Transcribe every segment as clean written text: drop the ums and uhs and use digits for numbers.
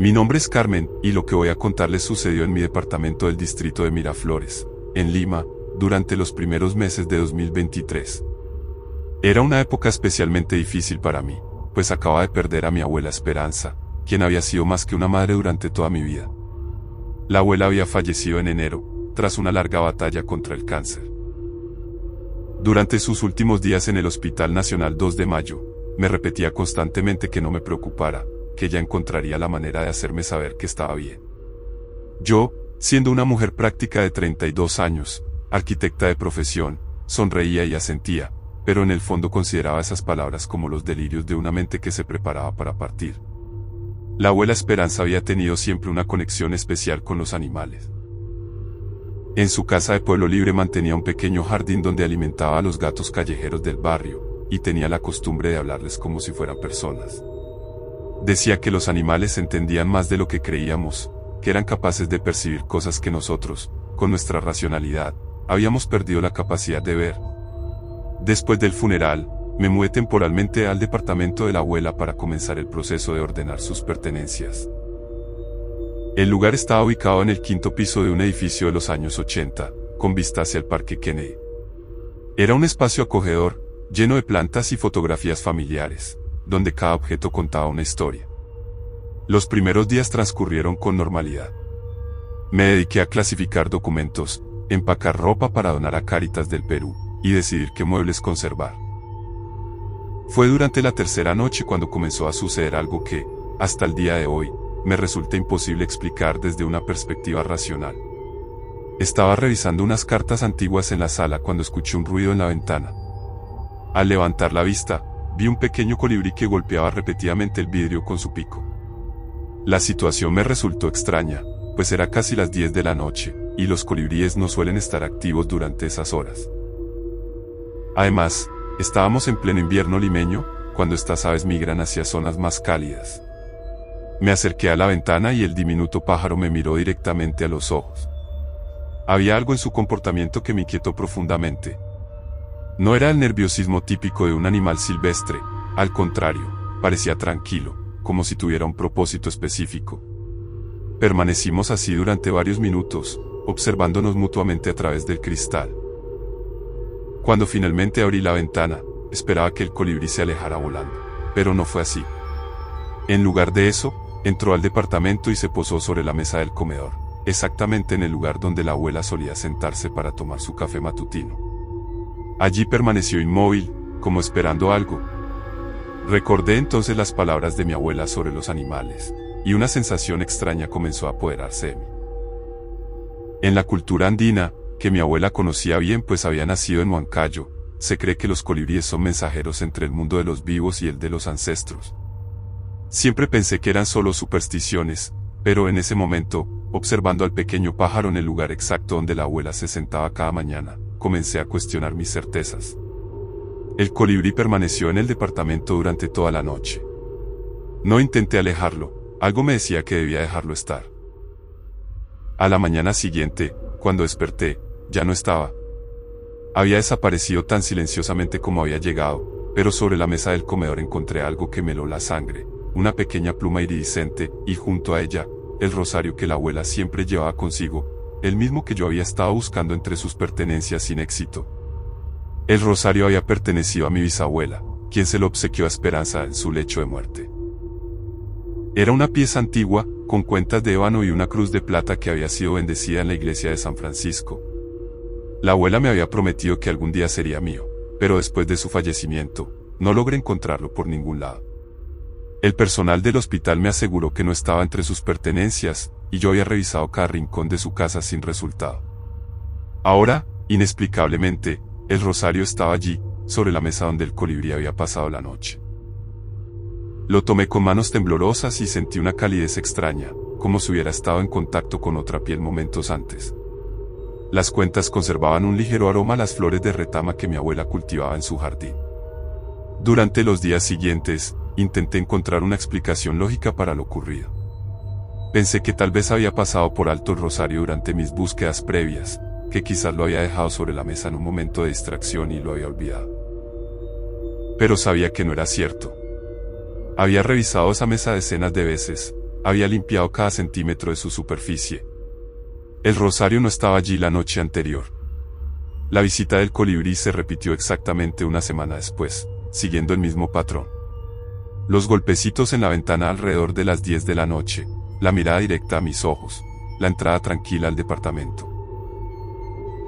Mi nombre es Carmen, y lo que voy a contarles sucedió en mi departamento del distrito de Miraflores, en Lima, durante los primeros meses de 2023. Era una época especialmente difícil para mí, pues acababa de perder a mi abuela Esperanza, quien había sido más que una madre durante toda mi vida. La abuela había fallecido en enero, tras una larga batalla contra el cáncer. Durante sus últimos días en el Hospital Nacional 2 de Mayo, me repetía constantemente que no me preocupara, que ella encontraría la manera de hacerme saber que estaba bien. Yo, siendo una mujer práctica de 32 años, arquitecta de profesión, sonreía y asentía, pero en el fondo consideraba esas palabras como los delirios de una mente que se preparaba para partir. La abuela Esperanza había tenido siempre una conexión especial con los animales. En su casa de Pueblo Libre mantenía un pequeño jardín donde alimentaba a los gatos callejeros del barrio, y tenía la costumbre de hablarles como si fueran personas. Decía que los animales entendían más de lo que creíamos, que eran capaces de percibir cosas que nosotros, con nuestra racionalidad, habíamos perdido la capacidad de ver. Después del funeral, me mudé temporalmente al departamento de la abuela para comenzar el proceso de ordenar sus pertenencias. El lugar estaba ubicado en el 5º piso de un edificio de los años 80, con vista hacia el Parque Kennedy. Era un espacio acogedor, lleno de plantas y fotografías familiares, donde cada objeto contaba una historia. Los primeros días transcurrieron con normalidad. Me dediqué a clasificar documentos, empacar ropa para donar a Cáritas del Perú, y decidir qué muebles conservar. Fue durante la tercera noche cuando comenzó a suceder algo que, hasta el día de hoy, me resulta imposible explicar desde una perspectiva racional. Estaba revisando unas cartas antiguas en la sala cuando escuché un ruido en la ventana. Al levantar la vista, vi un pequeño colibrí que golpeaba repetidamente el vidrio con su pico. La situación me resultó extraña, pues era casi las 10 de la noche, y los colibríes no suelen estar activos durante esas horas. Además, estábamos en pleno invierno limeño, cuando estas aves migran hacia zonas más cálidas. Me acerqué a la ventana y el diminuto pájaro me miró directamente a los ojos. Había algo en su comportamiento que me inquietó profundamente. No era el nerviosismo típico de un animal silvestre, al contrario, parecía tranquilo, como si tuviera un propósito específico. Permanecimos así durante varios minutos, observándonos mutuamente a través del cristal. Cuando finalmente abrí la ventana, esperaba que el colibrí se alejara volando, pero no fue así. En lugar de eso, entró al departamento y se posó sobre la mesa del comedor, exactamente en el lugar donde la abuela solía sentarse para tomar su café matutino. Allí permaneció inmóvil, como esperando algo. Recordé entonces las palabras de mi abuela sobre los animales, y una sensación extraña comenzó a apoderarse de mí. En la cultura andina, que mi abuela conocía bien pues había nacido en Huancayo, se cree que los colibríes son mensajeros entre el mundo de los vivos y el de los ancestros. Siempre pensé que eran solo supersticiones, pero en ese momento, observando al pequeño pájaro en el lugar exacto donde la abuela se sentaba cada mañana, comencé a cuestionar mis certezas. El colibrí permaneció en el departamento durante toda la noche. No intenté alejarlo, algo me decía que debía dejarlo estar. A la mañana siguiente, cuando desperté, ya no estaba. Había desaparecido tan silenciosamente como había llegado, pero sobre la mesa del comedor encontré algo que me heló la sangre, una pequeña pluma iridiscente, y junto a ella, el rosario que la abuela siempre llevaba consigo, el mismo que yo había estado buscando entre sus pertenencias sin éxito. El rosario había pertenecido a mi bisabuela, quien se lo obsequió a Esperanza en su lecho de muerte. Era una pieza antigua, con cuentas de ébano y una cruz de plata que había sido bendecida en la iglesia de San Francisco. La abuela me había prometido que algún día sería mío, pero después de su fallecimiento, no logré encontrarlo por ningún lado. El personal del hospital me aseguró que no estaba entre sus pertenencias, y yo había revisado cada rincón de su casa sin resultado. Ahora, inexplicablemente, el rosario estaba allí, sobre la mesa donde el colibrí había pasado la noche. Lo tomé con manos temblorosas y sentí una calidez extraña, como si hubiera estado en contacto con otra piel momentos antes. Las cuentas conservaban un ligero aroma a las flores de retama que mi abuela cultivaba en su jardín. Durante los días siguientes, intenté encontrar una explicación lógica para lo ocurrido. Pensé que tal vez había pasado por alto el rosario durante mis búsquedas previas, que quizás lo había dejado sobre la mesa en un momento de distracción y lo había olvidado. Pero sabía que no era cierto. Había revisado esa mesa decenas de veces, había limpiado cada centímetro de su superficie. El rosario no estaba allí la noche anterior. La visita del colibrí se repitió exactamente una semana después, siguiendo el mismo patrón. Los golpecitos en la ventana alrededor de las 10 de la noche, la mirada directa a mis ojos, la entrada tranquila al departamento.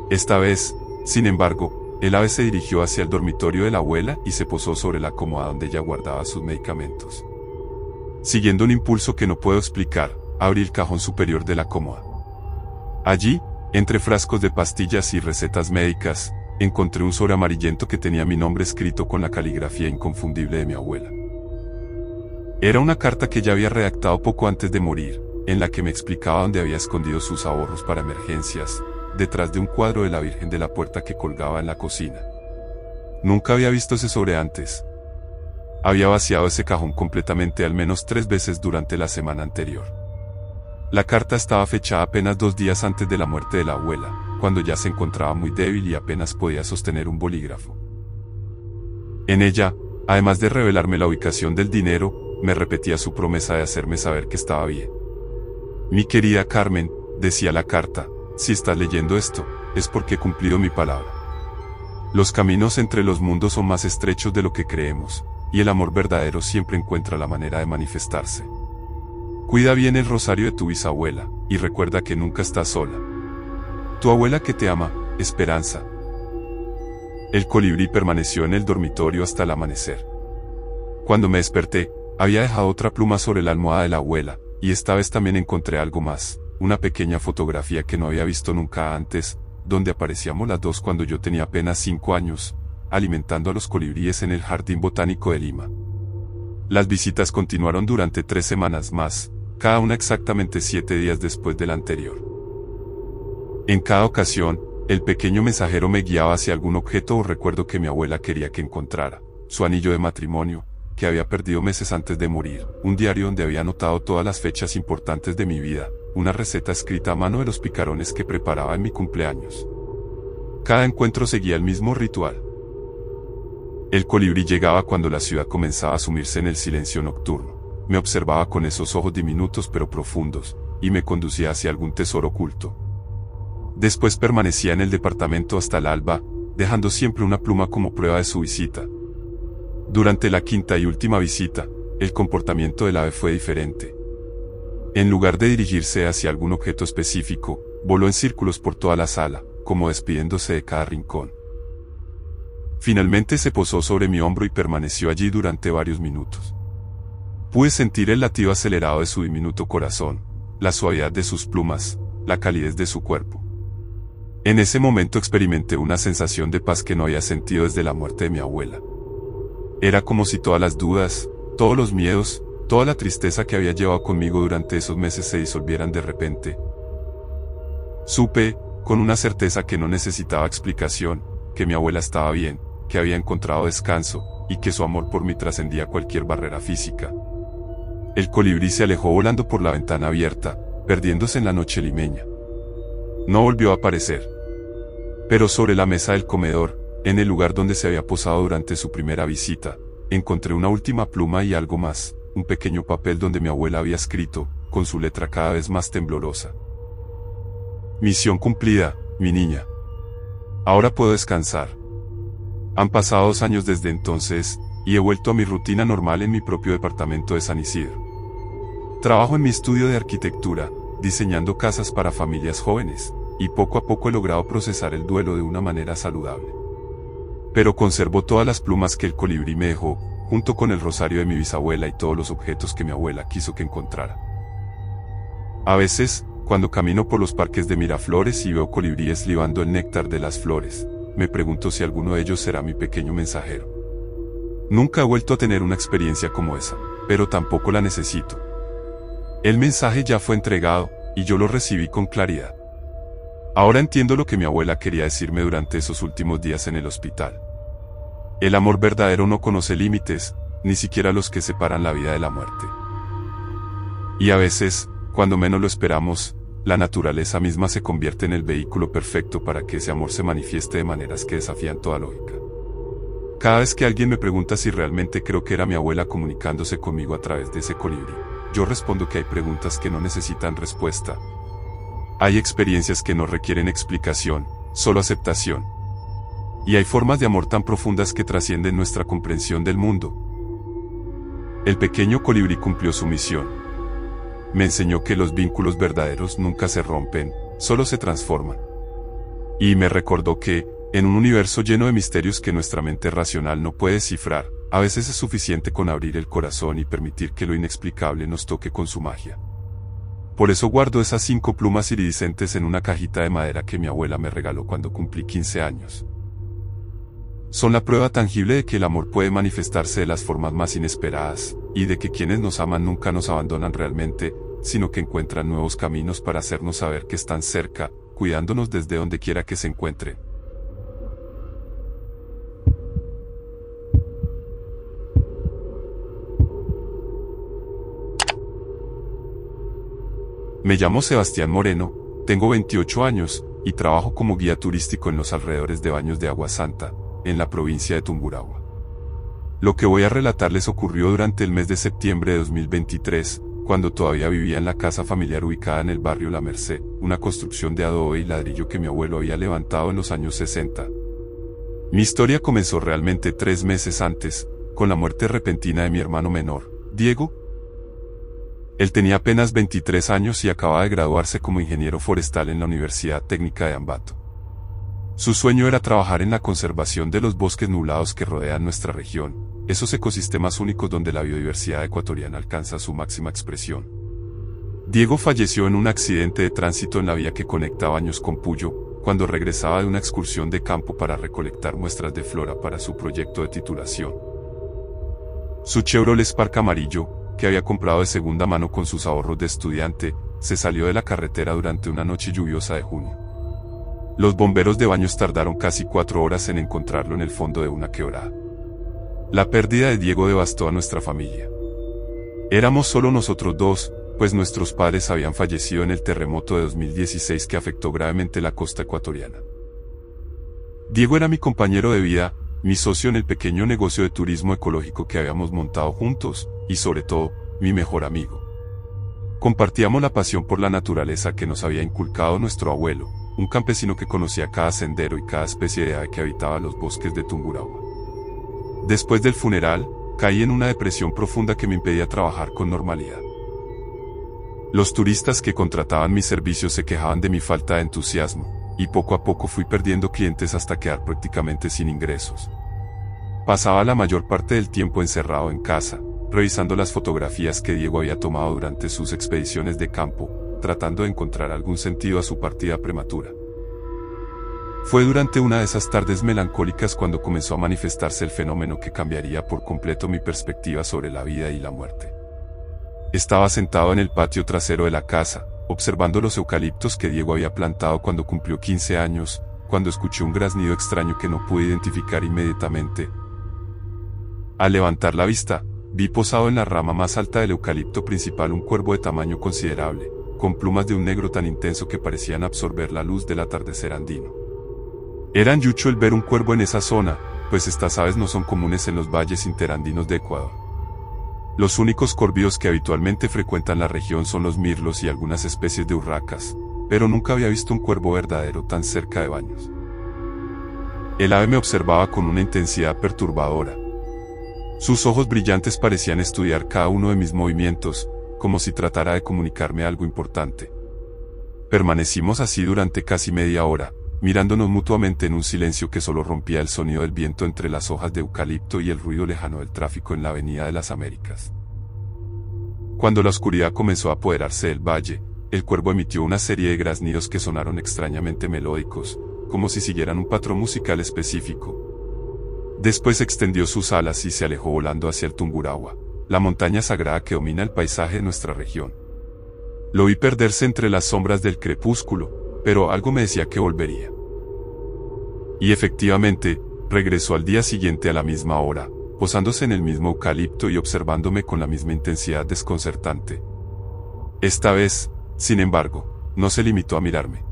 Esta vez, sin embargo, el ave se dirigió hacia el dormitorio de la abuela y se posó sobre la cómoda donde ella guardaba sus medicamentos. Siguiendo un impulso que no puedo explicar, abrí el cajón superior de la cómoda. Allí, entre frascos de pastillas y recetas médicas, encontré un sobre amarillento que tenía mi nombre escrito con la caligrafía inconfundible de mi abuela. Era una carta que ya había redactado poco antes de morir, en la que me explicaba dónde había escondido sus ahorros para emergencias, detrás de un cuadro de la Virgen de la Puerta que colgaba en la cocina. Nunca había visto ese sobre antes. Había vaciado ese cajón completamente al menos 3 veces durante la semana anterior. La carta estaba fechada apenas 2 días antes de la muerte de la abuela, cuando ya se encontraba muy débil y apenas podía sostener un bolígrafo. En ella, además de revelarme la ubicación del dinero, me repetía su promesa de hacerme saber que estaba bien. Mi querida Carmen, decía la carta, si estás leyendo esto, es porque he cumplido mi palabra. Los caminos entre los mundos son más estrechos de lo que creemos, y el amor verdadero siempre encuentra la manera de manifestarse. Cuida bien el rosario de tu bisabuela, y recuerda que nunca estás sola. Tu abuela que te ama, Esperanza. El colibrí permaneció en el dormitorio hasta el amanecer. Cuando me desperté, había dejado otra pluma sobre la almohada de la abuela, y esta vez también encontré algo más, una pequeña fotografía que no había visto nunca antes, donde aparecíamos las dos cuando yo tenía apenas 5 años, alimentando a los colibríes en el Jardín Botánico de Lima. Las visitas continuaron durante 3 semanas más, cada una exactamente 7 días después de la anterior. En cada ocasión, el pequeño mensajero me guiaba hacia algún objeto o recuerdo que mi abuela quería que encontrara: su anillo de matrimonio, que había perdido meses antes de morir, un diario donde había anotado todas las fechas importantes de mi vida, una receta escrita a mano de los picarones que preparaba en mi cumpleaños. Cada encuentro seguía el mismo ritual. El colibrí llegaba cuando la ciudad comenzaba a sumirse en el silencio nocturno. Me observaba con esos ojos diminutos pero profundos, y me conducía hacia algún tesoro oculto. Después permanecía en el departamento hasta el alba, dejando siempre una pluma como prueba de su visita. Durante la 5ª y última visita, el comportamiento del ave fue diferente. En lugar de dirigirse hacia algún objeto específico, voló en círculos por toda la sala, como despidiéndose de cada rincón. Finalmente se posó sobre mi hombro y permaneció allí durante varios minutos. Pude sentir el latido acelerado de su diminuto corazón, la suavidad de sus plumas, la calidez de su cuerpo. En ese momento experimenté una sensación de paz que no había sentido desde la muerte de mi abuela. Era como si todas las dudas, todos los miedos, toda la tristeza que había llevado conmigo durante esos meses se disolvieran de repente. Supe, con una certeza que no necesitaba explicación, que mi abuela estaba bien, que había encontrado descanso, y que su amor por mí trascendía cualquier barrera física. El colibrí se alejó volando por la ventana abierta, perdiéndose en la noche limeña. No volvió a aparecer. Pero sobre la mesa del comedor, en el lugar donde se había posado durante su primera visita, encontré una última pluma y algo más, un pequeño papel donde mi abuela había escrito, con su letra cada vez más temblorosa: misión cumplida, mi niña. Ahora puedo descansar. Han pasado 2 años desde entonces, y he vuelto a mi rutina normal en mi propio departamento de San Isidro. Trabajo en mi estudio de arquitectura, diseñando casas para familias jóvenes, y poco a poco he logrado procesar el duelo de una manera saludable. Pero conservo todas las plumas que el colibrí me dejó, junto con el rosario de mi bisabuela y todos los objetos que mi abuela quiso que encontrara. A veces, cuando camino por los parques de Miraflores y veo colibríes libando el néctar de las flores, me pregunto si alguno de ellos será mi pequeño mensajero. Nunca he vuelto a tener una experiencia como esa, pero tampoco la necesito. El mensaje ya fue entregado, y yo lo recibí con claridad. Ahora entiendo lo que mi abuela quería decirme durante esos últimos días en el hospital. El amor verdadero no conoce límites, ni siquiera los que separan la vida de la muerte. Y a veces, cuando menos lo esperamos, la naturaleza misma se convierte en el vehículo perfecto para que ese amor se manifieste de maneras que desafían toda lógica. Cada vez que alguien me pregunta si realmente creo que era mi abuela comunicándose conmigo a través de ese colibrí, yo respondo que hay preguntas que no necesitan respuesta. Hay experiencias que no requieren explicación, solo aceptación. Y hay formas de amor tan profundas que trascienden nuestra comprensión del mundo. El pequeño colibrí cumplió su misión. Me enseñó que los vínculos verdaderos nunca se rompen, solo se transforman. Y me recordó que, en un universo lleno de misterios que nuestra mente racional no puede descifrar, a veces es suficiente con abrir el corazón y permitir que lo inexplicable nos toque con su magia. Por eso guardo esas 5 plumas iridiscentes en una cajita de madera que mi abuela me regaló cuando cumplí 15 años. Son la prueba tangible de que el amor puede manifestarse de las formas más inesperadas, y de que quienes nos aman nunca nos abandonan realmente, sino que encuentran nuevos caminos para hacernos saber que están cerca, cuidándonos desde donde quiera que se encuentren. Me llamo Sebastián Moreno, tengo 28 años, y trabajo como guía turístico en los alrededores de Baños de Agua Santa, en la provincia de Tungurahua. Lo que voy a relatarles ocurrió durante el mes de septiembre de 2023, cuando todavía vivía en la casa familiar ubicada en el barrio La Merced, una construcción de adobe y ladrillo que mi abuelo había levantado en los años 60. Mi historia comenzó realmente 3 meses antes, con la muerte repentina de mi hermano menor, Diego. Él tenía apenas 23 años y acababa de graduarse como ingeniero forestal en la Universidad Técnica de Ambato. Su sueño era trabajar en la conservación de los bosques nublados que rodean nuestra región, esos ecosistemas únicos donde la biodiversidad ecuatoriana alcanza su máxima expresión. Diego falleció en un accidente de tránsito en la vía que conecta Baños con Puyo, cuando regresaba de una excursión de campo para recolectar muestras de flora para su proyecto de titulación. Su Chevrolet Spark amarillo, que había comprado de segunda mano con sus ahorros de estudiante, se salió de la carretera durante una noche lluviosa de junio. Los bomberos de Baños tardaron casi 4 horas en encontrarlo en el fondo de una quebrada. La pérdida de Diego devastó a nuestra familia. Éramos solo nosotros dos, pues nuestros padres habían fallecido en el terremoto de 2016 que afectó gravemente la costa ecuatoriana. Diego era mi compañero de vida, mi socio en el pequeño negocio de turismo ecológico que habíamos montado juntos, y sobre todo, mi mejor amigo. Compartíamos la pasión por la naturaleza que nos había inculcado nuestro abuelo, un campesino que conocía cada sendero y cada especie de ave que habitaba los bosques de Tungurahua. Después del funeral, caí en una depresión profunda que me impedía trabajar con normalidad. Los turistas que contrataban mis servicios se quejaban de mi falta de entusiasmo, y poco a poco fui perdiendo clientes hasta quedar prácticamente sin ingresos. Pasaba la mayor parte del tiempo encerrado en casa, revisando las fotografías que Diego había tomado durante sus expediciones de campo, tratando de encontrar algún sentido a su partida prematura. Fue durante una de esas tardes melancólicas cuando comenzó a manifestarse el fenómeno que cambiaría por completo mi perspectiva sobre la vida y la muerte. Estaba sentado en el patio trasero de la casa, observando los eucaliptos que Diego había plantado cuando cumplió 15 años, cuando escuché un graznido extraño que no pude identificar inmediatamente. Al levantar la vista, vi posado en la rama más alta del eucalipto principal un cuervo de tamaño considerable, con plumas de un negro tan intenso que parecían absorber la luz del atardecer andino. Era unusual ver un cuervo en esa zona, pues estas aves no son comunes en los valles interandinos de Ecuador. Los únicos corvídeos que habitualmente frecuentan la región son los mirlos y algunas especies de urracas, pero nunca había visto un cuervo verdadero tan cerca de Baños. El ave me observaba con una intensidad perturbadora. Sus ojos brillantes parecían estudiar cada uno de mis movimientos, como si tratara de comunicarme algo importante. Permanecimos así durante casi media hora, mirándonos mutuamente en un silencio que solo rompía el sonido del viento entre las hojas de eucalipto y el ruido lejano del tráfico en la Avenida de las Américas. Cuando la oscuridad comenzó a apoderarse del valle, el cuervo emitió una serie de graznidos que sonaron extrañamente melódicos, como si siguieran un patrón musical específico. Después extendió sus alas y se alejó volando hacia el Tungurahua, la montaña sagrada que domina el paisaje de nuestra región. Lo vi perderse entre las sombras del crepúsculo, pero algo me decía que volvería. Y efectivamente, regresó al día siguiente a la misma hora, posándose en el mismo eucalipto y observándome con la misma intensidad desconcertante. Esta vez, sin embargo, no se limitó a mirarme.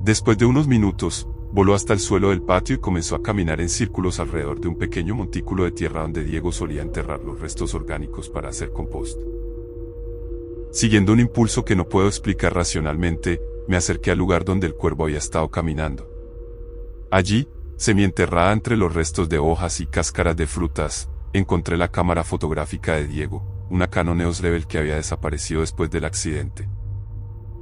Después de unos minutos, voló hasta el suelo del patio y comenzó a caminar en círculos alrededor de un pequeño montículo de tierra donde Diego solía enterrar los restos orgánicos para hacer compost. Siguiendo un impulso que no puedo explicar racionalmente, me acerqué al lugar donde el cuervo había estado caminando. Allí, semienterrada entre los restos de hojas y cáscaras de frutas, encontré la cámara fotográfica de Diego, una Canon EOS Rebel que había desaparecido después del accidente.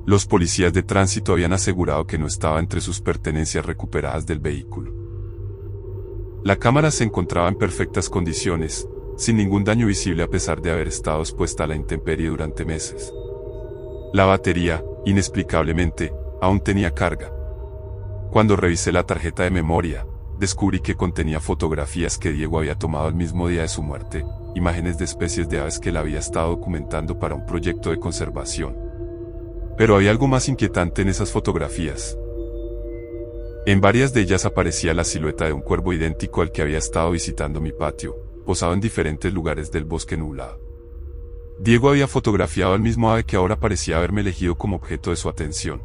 Los policías de tránsito habían asegurado que no estaba entre sus pertenencias recuperadas del vehículo. La cámara se encontraba en perfectas condiciones, sin ningún daño visible a pesar de haber estado expuesta a la intemperie durante meses. La batería, inexplicablemente, aún tenía carga. Cuando revisé la tarjeta de memoria, descubrí que contenía fotografías que Diego había tomado el mismo día de su muerte, imágenes de especies de aves que él había estado documentando para un proyecto de conservación. Pero había algo más inquietante en esas fotografías. En varias de ellas aparecía la silueta de un cuervo idéntico al que había estado visitando mi patio, posado en diferentes lugares del bosque nublado. Diego había fotografiado al mismo ave que ahora parecía haberme elegido como objeto de su atención.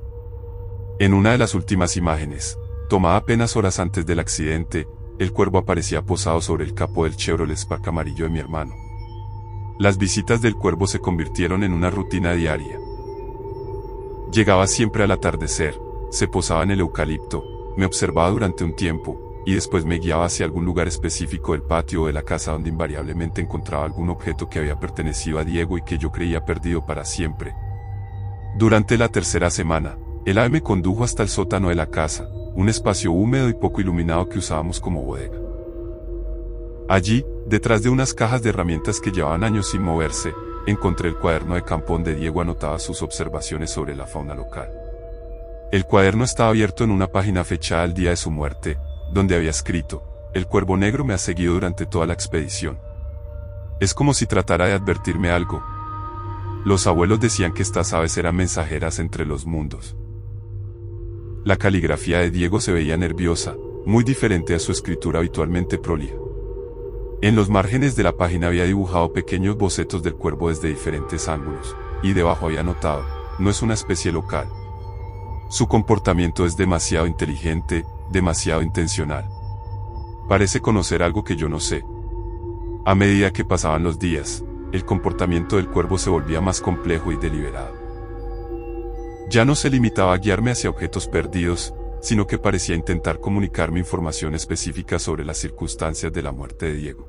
En una de las últimas imágenes, tomada apenas horas antes del accidente, el cuervo aparecía posado sobre el capó del Chevrolet Spark amarillo de mi hermano. Las visitas del cuervo se convirtieron en una rutina diaria. Llegaba siempre al atardecer, se posaba en el eucalipto, me observaba durante un tiempo, y después me guiaba hacia algún lugar específico del patio o de la casa donde invariablemente encontraba algún objeto que había pertenecido a Diego y que yo creía perdido para siempre. Durante la tercera semana, el ave me condujo hasta el sótano de la casa, un espacio húmedo y poco iluminado que usábamos como bodega. Allí, detrás de unas cajas de herramientas que llevaban años sin moverse, encontré el cuaderno de campo donde Diego anotaba sus observaciones sobre la fauna local. El cuaderno estaba abierto en una página fechada al día de su muerte, donde había escrito: "El cuervo negro me ha seguido durante toda la expedición. Es como si tratara de advertirme algo. Los abuelos decían que estas aves eran mensajeras entre los mundos". La caligrafía de Diego se veía nerviosa, muy diferente a su escritura habitualmente prolija. En los márgenes de la página había dibujado pequeños bocetos del cuervo desde diferentes ángulos, y debajo había anotado: "No es una especie local. Su comportamiento es demasiado inteligente, demasiado intencional. Parece conocer algo que yo no sé". A medida que pasaban los días, el comportamiento del cuervo se volvía más complejo y deliberado. Ya no se limitaba a guiarme hacia objetos perdidos, sino que parecía intentar comunicarme información específica sobre las circunstancias de la muerte de Diego.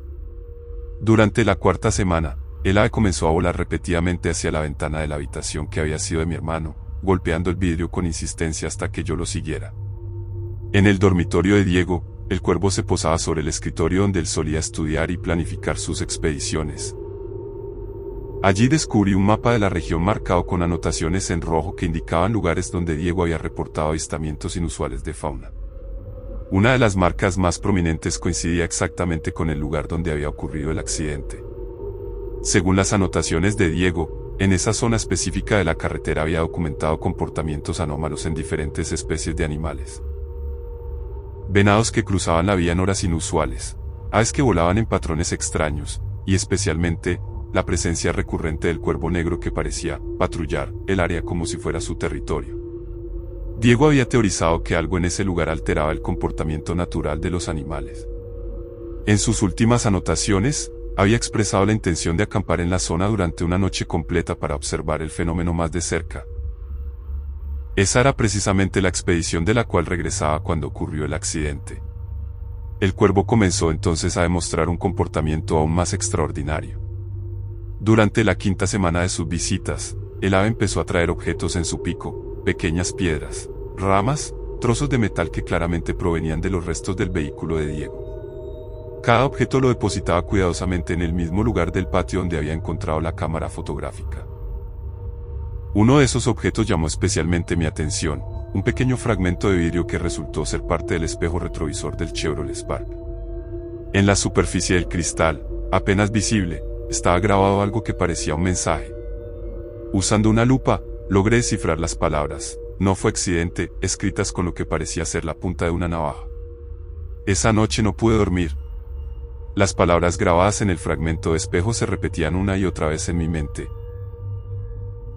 Durante la cuarta semana, el ave comenzó a volar repetidamente hacia la ventana de la habitación que había sido de mi hermano, golpeando el vidrio con insistencia hasta que yo lo siguiera. En el dormitorio de Diego, el cuervo se posaba sobre el escritorio donde él solía estudiar y planificar sus expediciones. Allí descubrí un mapa de la región marcado con anotaciones en rojo que indicaban lugares donde Diego había reportado avistamientos inusuales de fauna. Una de las marcas más prominentes coincidía exactamente con el lugar donde había ocurrido el accidente. Según las anotaciones de Diego, en esa zona específica de la carretera había documentado comportamientos anómalos en diferentes especies de animales. Venados que cruzaban la vía en horas inusuales, aves que volaban en patrones extraños, y especialmente, la presencia recurrente del cuervo negro que parecía patrullar el área como si fuera su territorio. Diego había teorizado que algo en ese lugar alteraba el comportamiento natural de los animales. En sus últimas anotaciones, había expresado la intención de acampar en la zona durante una noche completa para observar el fenómeno más de cerca. Esa era precisamente la expedición de la cual regresaba cuando ocurrió el accidente. El cuervo comenzó entonces a demostrar un comportamiento aún más extraordinario. Durante la quinta semana de sus visitas, el ave empezó a traer objetos en su pico, pequeñas piedras, ramas, trozos de metal que claramente provenían de los restos del vehículo de Diego. Cada objeto lo depositaba cuidadosamente en el mismo lugar del patio donde había encontrado la cámara fotográfica. Uno de esos objetos llamó especialmente mi atención, un pequeño fragmento de vidrio que resultó ser parte del espejo retrovisor del Chevrolet Spark. En la superficie del cristal, apenas visible, estaba grabado algo que parecía un mensaje. Usando una lupa, logré descifrar las palabras: "No fue accidente", escritas con lo que parecía ser la punta de una navaja. Esa noche no pude dormir. Las palabras grabadas en el fragmento de espejo se repetían una y otra vez en mi mente.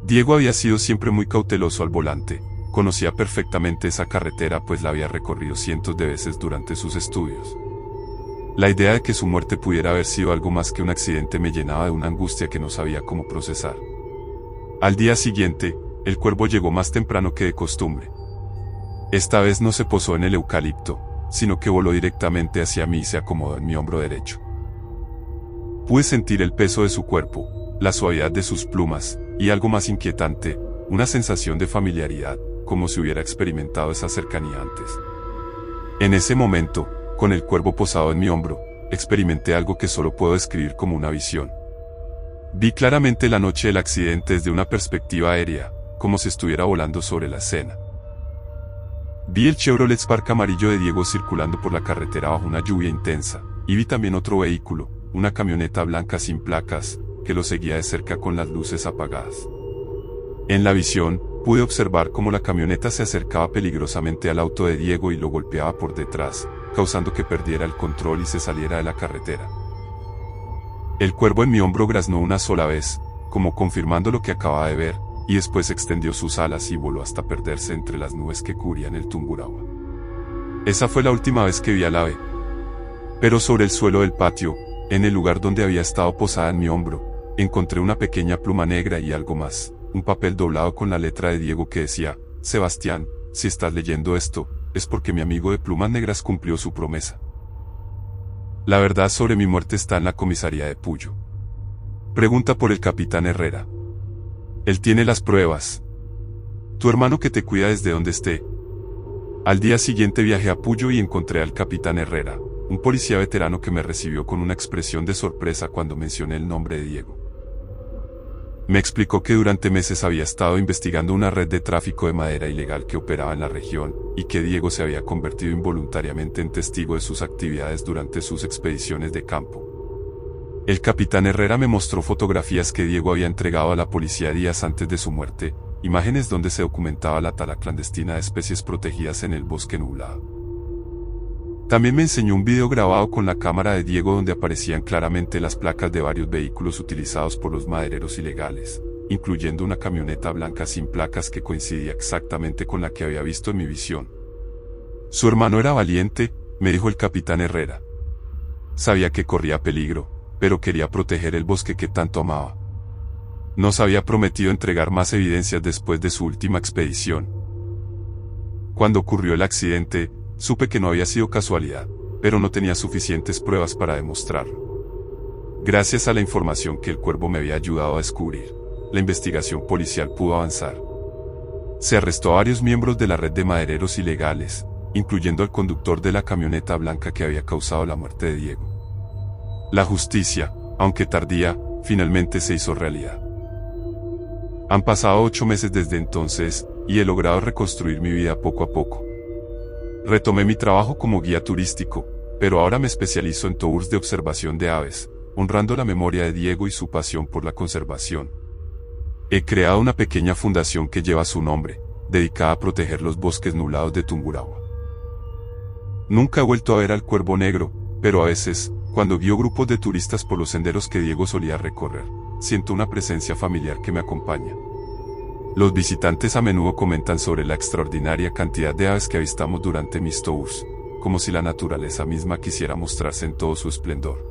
Diego había sido siempre muy cauteloso al volante, conocía perfectamente esa carretera pues la había recorrido cientos de veces durante sus estudios. La idea de que su muerte pudiera haber sido algo más que un accidente me llenaba de una angustia que no sabía cómo procesar. Al día siguiente, el cuervo llegó más temprano que de costumbre. Esta vez no se posó en el eucalipto, sino que voló directamente hacia mí y se acomodó en mi hombro derecho. Pude sentir el peso de su cuerpo, la suavidad de sus plumas, y algo más inquietante, una sensación de familiaridad, como si hubiera experimentado esa cercanía antes. En ese momento, con el cuervo posado en mi hombro, experimenté algo que solo puedo describir como una visión. Vi claramente la noche del accidente desde una perspectiva aérea, como si estuviera volando sobre la escena. Vi el Chevrolet Spark amarillo de Diego circulando por la carretera bajo una lluvia intensa, y vi también otro vehículo, una camioneta blanca sin placas, que lo seguía de cerca con las luces apagadas. En la visión, pude observar cómo la camioneta se acercaba peligrosamente al auto de Diego y lo golpeaba por detrás, causando que perdiera el control y se saliera de la carretera. El cuervo en mi hombro graznó una sola vez, como confirmando lo que acababa de ver, y después extendió sus alas y voló hasta perderse entre las nubes que cubrían el Tungurahua. Esa fue la última vez que vi al ave. Pero sobre el suelo del patio, en el lugar donde había estado posada en mi hombro, encontré una pequeña pluma negra y algo más, un papel doblado con la letra de Diego que decía: Sebastián, si estás leyendo esto, es porque mi amigo de plumas negras cumplió su promesa. La verdad sobre mi muerte está en la comisaría de Puyo. Pregunta por el capitán Herrera. Él tiene las pruebas. Tu hermano que te cuida desde donde esté. Al día siguiente viajé a Puyo y encontré al capitán Herrera, un policía veterano que me recibió con una expresión de sorpresa cuando mencioné el nombre de Diego. Me explicó que durante meses había estado investigando una red de tráfico de madera ilegal que operaba en la región, y que Diego se había convertido involuntariamente en testigo de sus actividades durante sus expediciones de campo. El capitán Herrera me mostró fotografías que Diego había entregado a la policía días antes de su muerte, imágenes donde se documentaba la tala clandestina de especies protegidas en el bosque nublado. También me enseñó un video grabado con la cámara de Diego donde aparecían claramente las placas de varios vehículos utilizados por los madereros ilegales, incluyendo una camioneta blanca sin placas que coincidía exactamente con la que había visto en mi visión. Su hermano era valiente, me dijo el capitán Herrera. Sabía que corría peligro, pero quería proteger el bosque que tanto amaba. Nos había prometido entregar más evidencias después de su última expedición. Cuando ocurrió el accidente, supe que no había sido casualidad, pero no tenía suficientes pruebas para demostrarlo. Gracias a la información que el cuervo me había ayudado a descubrir, la investigación policial pudo avanzar. Se arrestó a varios miembros de la red de madereros ilegales, incluyendo al conductor de la camioneta blanca que había causado la muerte de Diego. La justicia, aunque tardía, finalmente se hizo realidad. Han pasado 8 meses desde entonces, y he logrado reconstruir mi vida poco a poco. Retomé mi trabajo como guía turístico, pero ahora me especializo en tours de observación de aves, honrando la memoria de Diego y su pasión por la conservación. He creado una pequeña fundación que lleva su nombre, dedicada a proteger los bosques nublados de Tungurahua. Nunca he vuelto a ver al cuervo negro, pero a veces, cuando guío grupos de turistas por los senderos que Diego solía recorrer, siento una presencia familiar que me acompaña. Los visitantes a menudo comentan sobre la extraordinaria cantidad de aves que avistamos durante mis tours, como si la naturaleza misma quisiera mostrarse en todo su esplendor.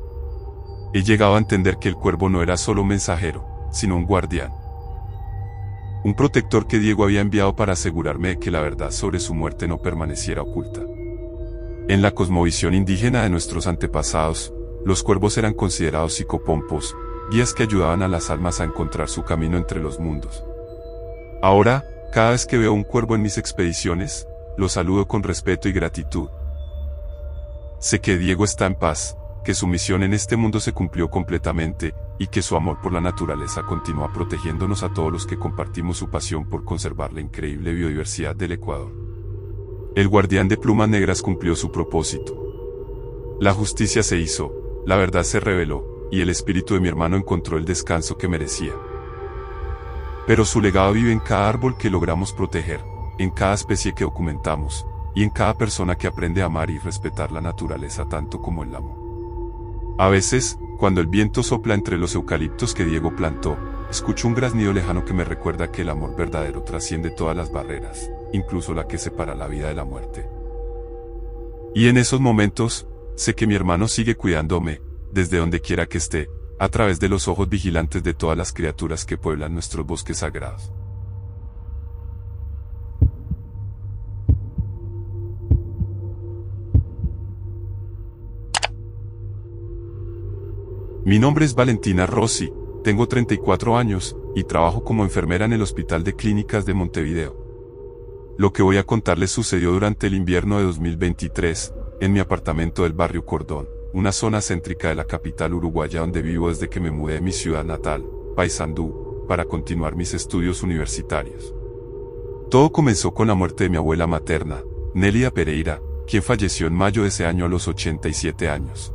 He llegado a entender que el cuervo no era solo un mensajero, sino un guardián. Un protector que Diego había enviado para asegurarme de que la verdad sobre su muerte no permaneciera oculta. En la cosmovisión indígena de nuestros antepasados, los cuervos eran considerados psicopompos, guías que ayudaban a las almas a encontrar su camino entre los mundos. Ahora, cada vez que veo un cuervo en mis expediciones, lo saludo con respeto y gratitud. Sé que Diego está en paz, que su misión en este mundo se cumplió completamente, y que su amor por la naturaleza continúa protegiéndonos a todos los que compartimos su pasión por conservar la increíble biodiversidad del Ecuador. El guardián de plumas negras cumplió su propósito. La justicia se hizo, la verdad se reveló, y el espíritu de mi hermano encontró el descanso que merecía. Pero su legado vive en cada árbol que logramos proteger, en cada especie que documentamos, y en cada persona que aprende a amar y respetar la naturaleza tanto como él la amó. A veces, cuando el viento sopla entre los eucaliptos que Diego plantó, escucho un graznido lejano que me recuerda que el amor verdadero trasciende todas las barreras, incluso la que separa la vida de la muerte. Y en esos momentos, sé que mi hermano sigue cuidándome, desde donde quiera que esté, a través de los ojos vigilantes de todas las criaturas que pueblan nuestros bosques sagrados. Mi nombre es Valentina Rossi, tengo 34 años, y trabajo como enfermera en el Hospital de Clínicas de Montevideo. Lo que voy a contarles sucedió durante el invierno de 2023, en mi apartamento del barrio Cordón, una zona céntrica de la capital uruguaya donde vivo desde que me mudé de mi ciudad natal, Paysandú, para continuar mis estudios universitarios. Todo comenzó con la muerte de mi abuela materna, Nélida Pereira, quien falleció en mayo de ese año a los 87 años.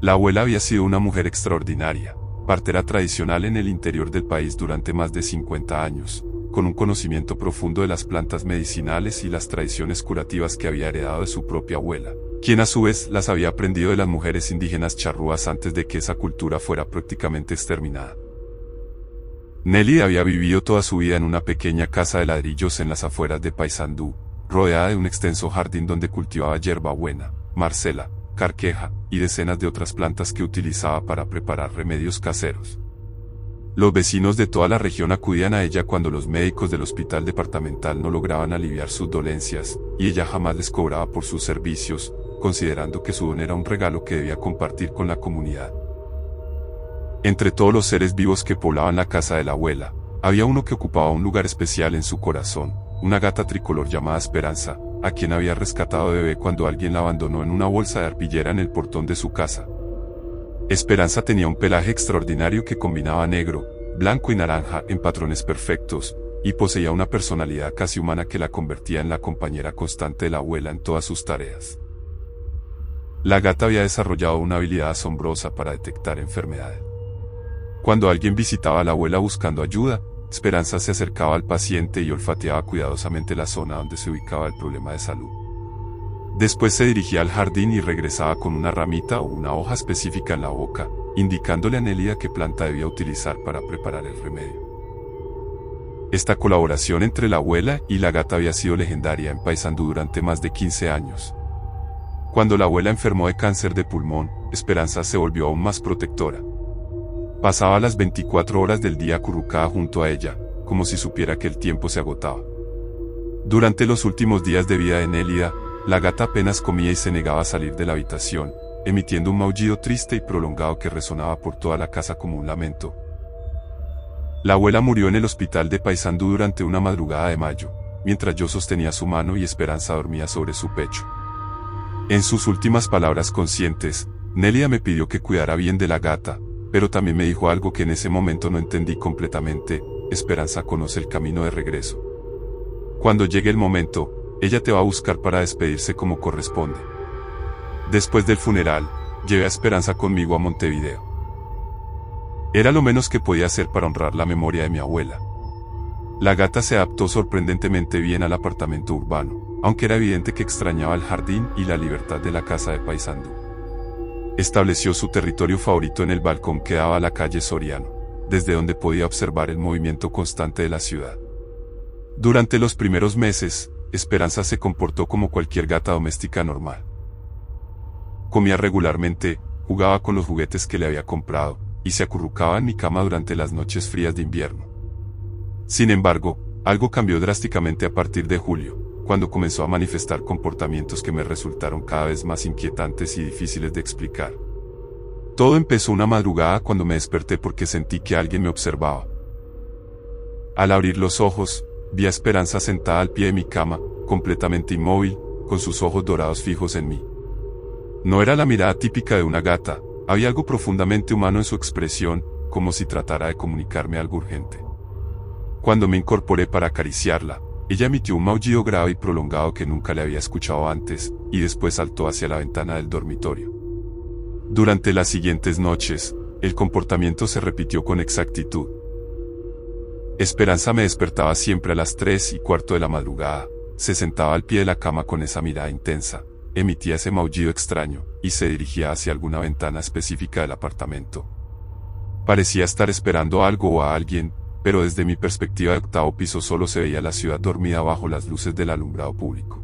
La abuela había sido una mujer extraordinaria, partera tradicional en el interior del país durante más de 50 años, con un conocimiento profundo de las plantas medicinales y las tradiciones curativas que había heredado de su propia abuela, quien a su vez las había aprendido de las mujeres indígenas charrúas antes de que esa cultura fuera prácticamente exterminada. Nélida había vivido toda su vida en una pequeña casa de ladrillos en las afueras de Paysandú, rodeada de un extenso jardín donde cultivaba hierbabuena, marcela, carqueja y decenas de otras plantas que utilizaba para preparar remedios caseros. Los vecinos de toda la región acudían a ella cuando los médicos del hospital departamental no lograban aliviar sus dolencias, y ella jamás les cobraba por sus servicios, considerando que su don era un regalo que debía compartir con la comunidad. Entre todos los seres vivos que poblaban la casa de la abuela, había uno que ocupaba un lugar especial en su corazón, una gata tricolor llamada Esperanza, a quien había rescatado de bebé cuando alguien la abandonó en una bolsa de arpillera en el portón de su casa. Esperanza tenía un pelaje extraordinario que combinaba negro, blanco y naranja en patrones perfectos, y poseía una personalidad casi humana que la convertía en la compañera constante de la abuela en todas sus tareas. La gata había desarrollado una habilidad asombrosa para detectar enfermedades. Cuando alguien visitaba a la abuela buscando ayuda, Esperanza se acercaba al paciente y olfateaba cuidadosamente la zona donde se ubicaba el problema de salud. Después se dirigía al jardín y regresaba con una ramita o una hoja específica en la boca, indicándole a Nélida qué planta debía utilizar para preparar el remedio. Esta colaboración entre la abuela y la gata había sido legendaria en Paysandú durante más de 15 años. Cuando la abuela enfermó de cáncer de pulmón, Esperanza se volvió aún más protectora. Pasaba las 24 horas del día acurrucada junto a ella, como si supiera que el tiempo se agotaba. Durante los últimos días de vida de Nélida, la gata apenas comía y se negaba a salir de la habitación, emitiendo un maullido triste y prolongado que resonaba por toda la casa como un lamento. La abuela murió en el hospital de Paysandú durante una madrugada de mayo, mientras yo sostenía su mano y Esperanza dormía sobre su pecho. En sus últimas palabras conscientes, Nélida me pidió que cuidara bien de la gata, pero también me dijo algo que en ese momento no entendí completamente: Esperanza conoce el camino de regreso. Cuando llegue el momento, ella te va a buscar para despedirse como corresponde. Después del funeral, llevé a Esperanza conmigo a Montevideo. Era lo menos que podía hacer para honrar la memoria de mi abuela. La gata se adaptó sorprendentemente bien al apartamento urbano, aunque era evidente que extrañaba el jardín y la libertad de la casa de Paysandú. Estableció su territorio favorito en el balcón que daba a la calle Soriano, desde donde podía observar el movimiento constante de la ciudad. Durante los primeros meses, Esperanza se comportó como cualquier gata doméstica normal. Comía regularmente, jugaba con los juguetes que le había comprado, y se acurrucaba en mi cama durante las noches frías de invierno. Sin embargo, algo cambió drásticamente a partir de julio, cuando comenzó a manifestar comportamientos que me resultaron cada vez más inquietantes y difíciles de explicar. Todo empezó una madrugada cuando me desperté porque sentí que alguien me observaba. Al abrir los ojos, vi a Esperanza sentada al pie de mi cama, completamente inmóvil, con sus ojos dorados fijos en mí. No era la mirada típica de una gata, había algo profundamente humano en su expresión, como si tratara de comunicarme algo urgente. Cuando me incorporé para acariciarla, ella emitió un maullido grave y prolongado que nunca le había escuchado antes, y después saltó hacia la ventana del dormitorio. Durante las siguientes noches, el comportamiento se repitió con exactitud. Esperanza me despertaba siempre a las 3:15 de la madrugada, se sentaba al pie de la cama con esa mirada intensa, emitía ese maullido extraño, y se dirigía hacia alguna ventana específica del apartamento. Parecía estar esperando algo o a alguien, pero desde mi perspectiva de octavo piso solo se veía la ciudad dormida bajo las luces del alumbrado público.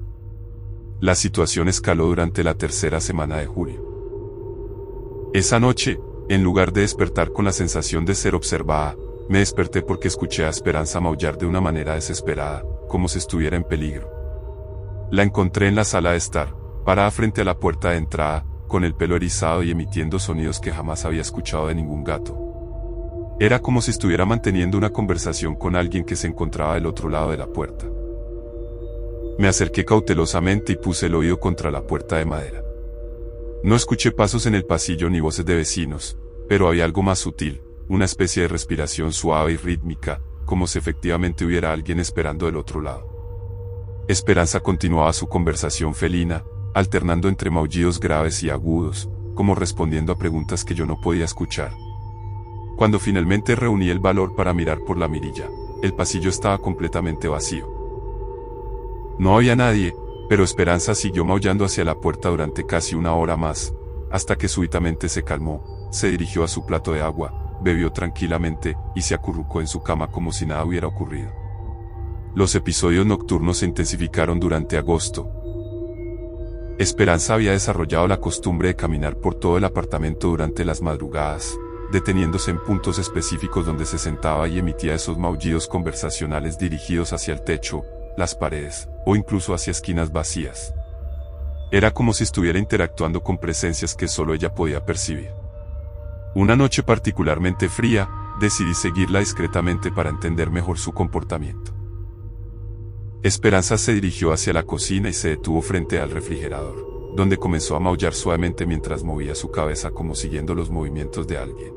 La situación escaló durante la tercera semana de julio. Esa noche, En lugar de despertar con la sensación de ser observada, me desperté porque escuché a Esperanza maullar de una manera desesperada, como si estuviera en peligro. La encontré en la sala de estar, parada frente a la puerta de entrada, con el pelo erizado y emitiendo sonidos que jamás había escuchado de ningún gato. Era como si estuviera manteniendo una conversación con alguien que se encontraba del otro lado de la puerta. Me acerqué cautelosamente y puse el oído contra la puerta de madera. No escuché pasos en el pasillo ni voces de vecinos, pero había algo más sutil, una especie de respiración suave y rítmica, como si efectivamente hubiera alguien esperando del otro lado. Esperanza continuaba su conversación felina, alternando entre maullidos graves y agudos, como respondiendo a preguntas que yo no podía escuchar. Cuando finalmente reuní el valor para mirar por la mirilla, el pasillo estaba completamente vacío. No había nadie, pero Esperanza siguió maullando hacia la puerta durante casi una hora más, hasta que súbitamente se calmó, se dirigió a su plato de agua, bebió tranquilamente, y se acurrucó en su cama como si nada hubiera ocurrido. Los episodios nocturnos se intensificaron durante agosto. Esperanza había desarrollado la costumbre de caminar por todo el apartamento durante las madrugadas, deteniéndose en puntos específicos donde se sentaba y emitía esos maullidos conversacionales dirigidos hacia el techo, las paredes, o incluso hacia esquinas vacías. Era como si estuviera interactuando con presencias que solo ella podía percibir. Una noche particularmente fría, decidí seguirla discretamente para entender mejor su comportamiento. Esperanza se dirigió hacia la cocina y se detuvo frente al refrigerador, donde comenzó a maullar suavemente mientras movía su cabeza como siguiendo los movimientos de alguien.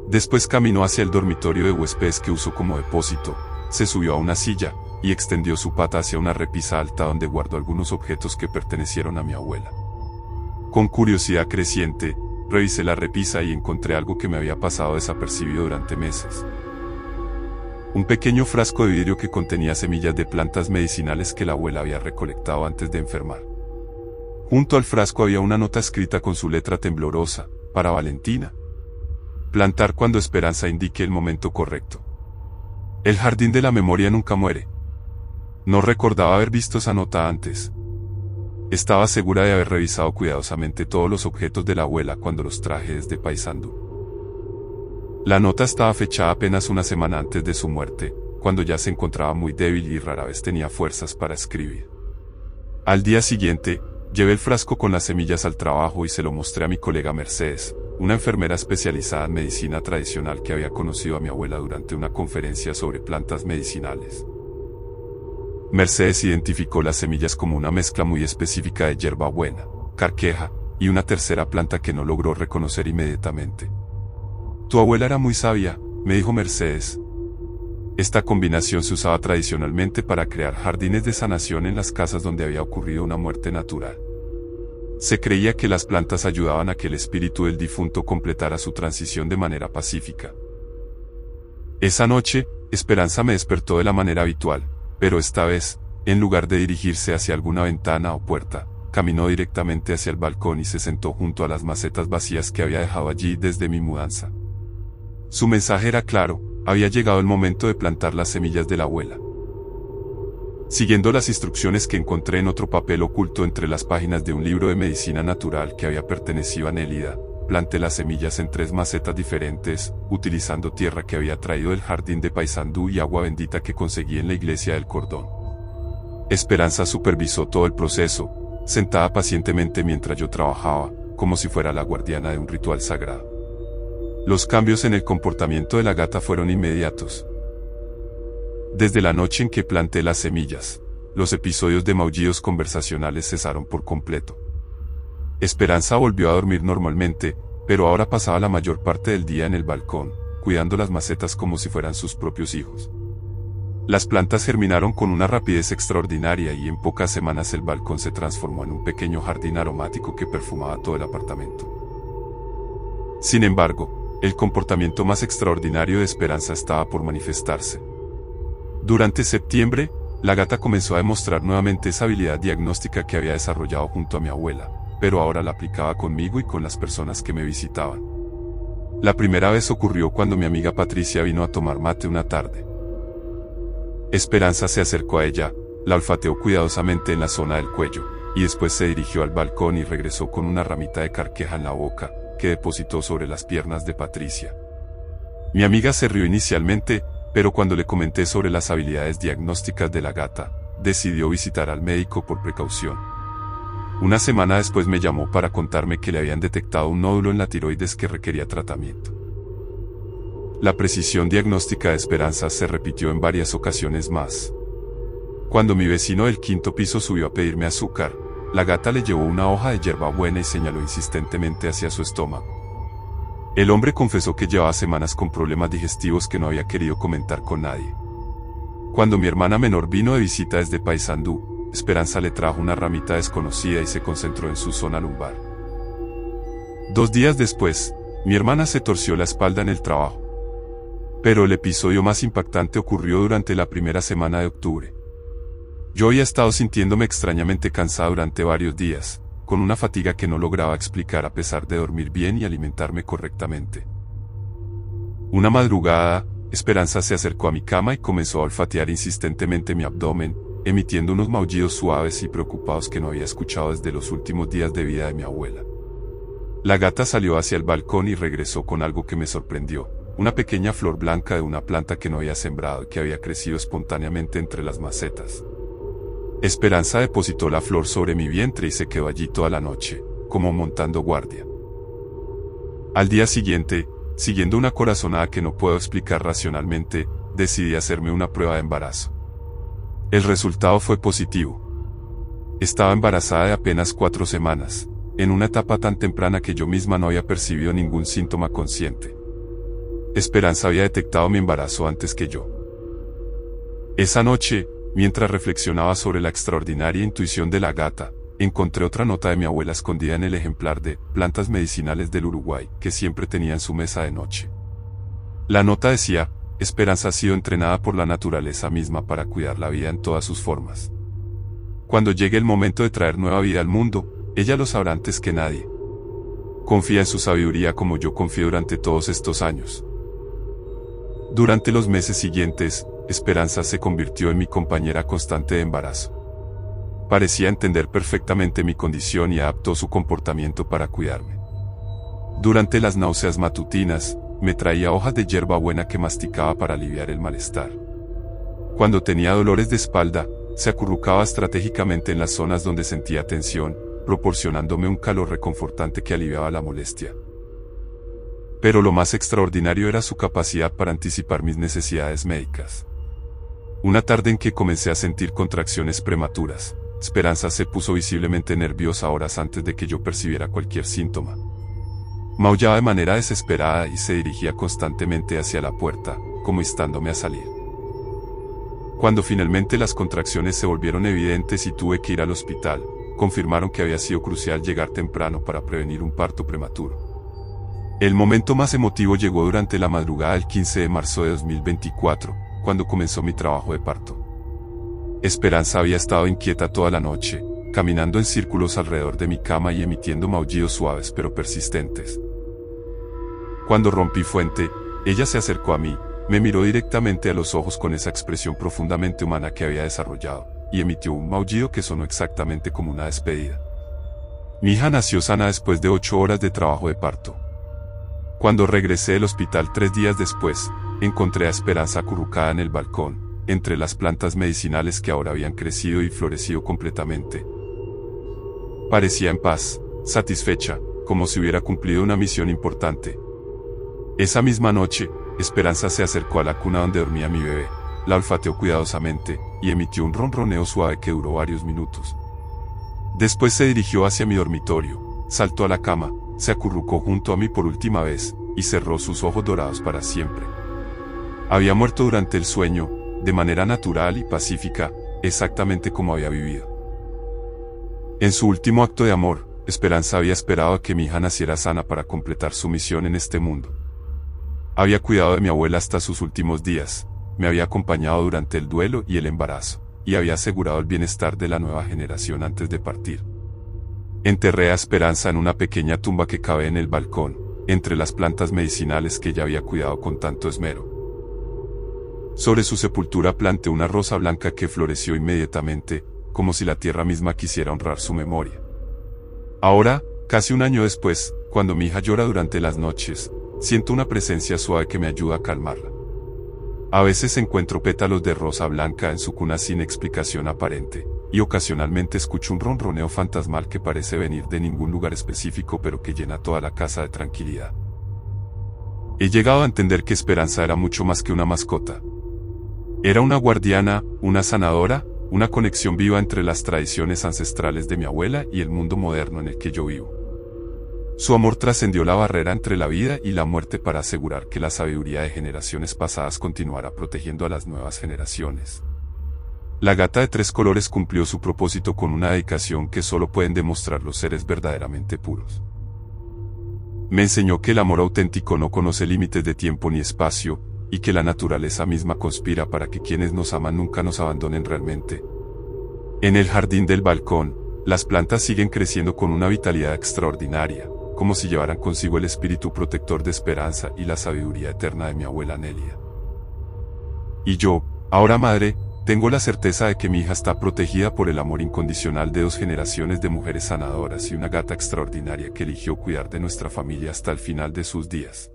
Después caminó hacia el dormitorio de huéspedes que usó como depósito, se subió a una silla, y extendió su pata hacia una repisa alta donde guardó algunos objetos que pertenecieron a mi abuela. Con curiosidad creciente, revisé la repisa y encontré algo que me había pasado desapercibido durante meses. Un pequeño frasco de vidrio que contenía semillas de plantas medicinales que la abuela había recolectado antes de enfermar. Junto al frasco había una nota escrita con su letra temblorosa, para Valentina. Plantar cuando Esperanza indique el momento correcto. El jardín de la memoria nunca muere. No recordaba haber visto esa nota antes. Estaba segura de haber revisado cuidadosamente todos los objetos de la abuela cuando los traje desde Paysandú. La nota estaba fechada apenas una semana antes de su muerte, cuando ya se encontraba muy débil y rara vez tenía fuerzas para escribir. Al día siguiente, llevé el frasco con las semillas al trabajo y se lo mostré a mi colega Mercedes, una enfermera especializada en medicina tradicional que había conocido a mi abuela durante una conferencia sobre plantas medicinales. Mercedes identificó las semillas como una mezcla muy específica de hierbabuena, carqueja, y una tercera planta que no logró reconocer inmediatamente. Tu abuela era muy sabia, me dijo Mercedes. Esta combinación se usaba tradicionalmente para crear jardines de sanación en las casas donde había ocurrido una muerte natural. Se creía que las plantas ayudaban a que el espíritu del difunto completara su transición de manera pacífica. Esa noche, Esperanza me despertó de la manera habitual, pero esta vez, en lugar de dirigirse hacia alguna ventana o puerta, caminó directamente hacia el balcón y se sentó junto a las macetas vacías que había dejado allí desde mi mudanza. Su mensaje era claro, había llegado el momento de plantar las semillas de la abuela. Siguiendo las instrucciones que encontré en otro papel oculto entre las páginas de un libro de medicina natural que había pertenecido a Nélida, planté las semillas en 3 macetas diferentes, utilizando tierra que había traído del jardín de Paysandú y agua bendita que conseguí en la iglesia del Cordón. Esperanza supervisó todo el proceso, sentada pacientemente mientras yo trabajaba, como si fuera la guardiana de un ritual sagrado. Los cambios en el comportamiento de la gata fueron inmediatos. Desde la noche en que planté las semillas, los episodios de maullidos conversacionales cesaron por completo. Esperanza volvió a dormir normalmente, pero ahora pasaba la mayor parte del día en el balcón, cuidando las macetas como si fueran sus propios hijos. Las plantas germinaron con una rapidez extraordinaria y en pocas semanas el balcón se transformó en un pequeño jardín aromático que perfumaba todo el apartamento. Sin embargo, el comportamiento más extraordinario de Esperanza estaba por manifestarse. Durante septiembre, la gata comenzó a demostrar nuevamente esa habilidad diagnóstica que había desarrollado junto a mi abuela, pero ahora la aplicaba conmigo y con las personas que me visitaban. La primera vez ocurrió cuando mi amiga Patricia vino a tomar mate una tarde. Esperanza se acercó a ella, la olfateó cuidadosamente en la zona del cuello, y después se dirigió al balcón y regresó con una ramita de carqueja en la boca, que depositó sobre las piernas de Patricia. Mi amiga se rió inicialmente, pero cuando le comenté sobre las habilidades diagnósticas de la gata, decidió visitar al médico por precaución. Una semana después me llamó para contarme que le habían detectado un nódulo en la tiroides que requería tratamiento. La precisión diagnóstica de Esperanza se repitió en varias ocasiones más. Cuando mi vecino del quinto piso subió a pedirme azúcar, la gata le llevó una hoja de hierbabuena y señaló insistentemente hacia su estómago. El hombre confesó que llevaba semanas con problemas digestivos que no había querido comentar con nadie. Cuando mi hermana menor vino de visita desde Paysandú, Esperanza le trajo una ramita desconocida y se concentró en su zona lumbar. 2 días después, mi hermana se torció la espalda en el trabajo. Pero el episodio más impactante ocurrió durante la primera semana de octubre. Yo había estado sintiéndome extrañamente cansada durante varios días, con una fatiga que no lograba explicar a pesar de dormir bien y alimentarme correctamente. Una madrugada, Esperanza se acercó a mi cama y comenzó a olfatear insistentemente mi abdomen, emitiendo unos maullidos suaves y preocupados que no había escuchado desde los últimos días de vida de mi abuela. La gata salió hacia el balcón y regresó con algo que me sorprendió, una pequeña flor blanca de una planta que no había sembrado y que había crecido espontáneamente entre las macetas. Esperanza depositó la flor sobre mi vientre y se quedó allí toda la noche, como montando guardia. Al día siguiente, siguiendo una corazonada que no puedo explicar racionalmente, decidí hacerme una prueba de embarazo. El resultado fue positivo. Estaba embarazada de apenas 4 semanas, en una etapa tan temprana que yo misma no había percibido ningún síntoma consciente. Esperanza había detectado mi embarazo antes que yo. Esa noche, mientras reflexionaba sobre la extraordinaria intuición de la gata, encontré otra nota de mi abuela escondida en el ejemplar de Plantas Medicinales del Uruguay que siempre tenía en su mesa de noche. La nota decía: Esperanza ha sido entrenada por la naturaleza misma para cuidar la vida en todas sus formas. Cuando llegue el momento de traer nueva vida al mundo, ella lo sabrá antes que nadie. Confía en su sabiduría como yo confié durante todos estos años. Durante los meses siguientes, Esperanza se convirtió en mi compañera constante de embarazo. Parecía entender perfectamente mi condición y adaptó su comportamiento para cuidarme. Durante las náuseas matutinas, me traía hojas de hierbabuena que masticaba para aliviar el malestar. Cuando tenía dolores de espalda, se acurrucaba estratégicamente en las zonas donde sentía tensión, proporcionándome un calor reconfortante que aliviaba la molestia. Pero lo más extraordinario era su capacidad para anticipar mis necesidades médicas. Una tarde en que comencé a sentir contracciones prematuras, Esperanza se puso visiblemente nerviosa horas antes de que yo percibiera cualquier síntoma. Maullaba de manera desesperada y se dirigía constantemente hacia la puerta, como instándome a salir. Cuando finalmente las contracciones se volvieron evidentes y tuve que ir al hospital, confirmaron que había sido crucial llegar temprano para prevenir un parto prematuro. El momento más emotivo llegó durante la madrugada del 15 de marzo de 2024, cuando comenzó mi trabajo de parto. Esperanza había estado inquieta toda la noche, caminando en círculos alrededor de mi cama y emitiendo maullidos suaves pero persistentes. Cuando rompí fuente, ella se acercó a mí, me miró directamente a los ojos con esa expresión profundamente humana que había desarrollado, y emitió un maullido que sonó exactamente como una despedida. Mi hija nació sana después de 8 horas de trabajo de parto. Cuando regresé del hospital 3 días después, encontré a Esperanza acurrucada en el balcón, entre las plantas medicinales que ahora habían crecido y florecido completamente. Parecía en paz, satisfecha, como si hubiera cumplido una misión importante. Esa misma noche, Esperanza se acercó a la cuna donde dormía mi bebé, la olfateó cuidadosamente, y emitió un ronroneo suave que duró varios minutos. Después se dirigió hacia mi dormitorio, saltó a la cama, se acurrucó junto a mí por última vez, y cerró sus ojos dorados para siempre. Había muerto durante el sueño, de manera natural y pacífica, exactamente como había vivido. En su último acto de amor, Esperanza había esperado a que mi hija naciera sana para completar su misión en este mundo. Había cuidado de mi abuela hasta sus últimos días, me había acompañado durante el duelo y el embarazo, y había asegurado el bienestar de la nueva generación antes de partir. Enterré a Esperanza en una pequeña tumba que cabe en el balcón, entre las plantas medicinales que ella había cuidado con tanto esmero. Sobre su sepultura planté una rosa blanca que floreció inmediatamente, como si la tierra misma quisiera honrar su memoria. Ahora, casi un año después, Cuando mi hija llora durante las noches, siento una presencia suave que me ayuda a calmarla. A veces encuentro pétalos de rosa blanca en su cuna sin explicación aparente, y ocasionalmente escucho un ronroneo fantasmal que parece venir de ningún lugar específico pero que llena toda la casa de tranquilidad. He llegado a entender que Esperanza era mucho más que una mascota. Era una guardiana, una sanadora, una conexión viva entre las tradiciones ancestrales de mi abuela y el mundo moderno en el que yo vivo. Su amor trascendió la barrera entre la vida y la muerte para asegurar que la sabiduría de generaciones pasadas continuara protegiendo a las nuevas generaciones. La gata de 3 colores cumplió su propósito con una dedicación que solo pueden demostrar los seres verdaderamente puros. Me enseñó que el amor auténtico no conoce límites de tiempo ni espacio, y que la naturaleza misma conspira para que quienes nos aman nunca nos abandonen realmente. En el jardín del balcón, las plantas siguen creciendo con una vitalidad extraordinaria, como si llevaran consigo el espíritu protector de Esperanza y la sabiduría eterna de mi abuela Nelia. Y yo, ahora madre, tengo la certeza de que mi hija está protegida por el amor incondicional de 2 generaciones de mujeres sanadoras y una gata extraordinaria que eligió cuidar de nuestra familia hasta el final de sus días.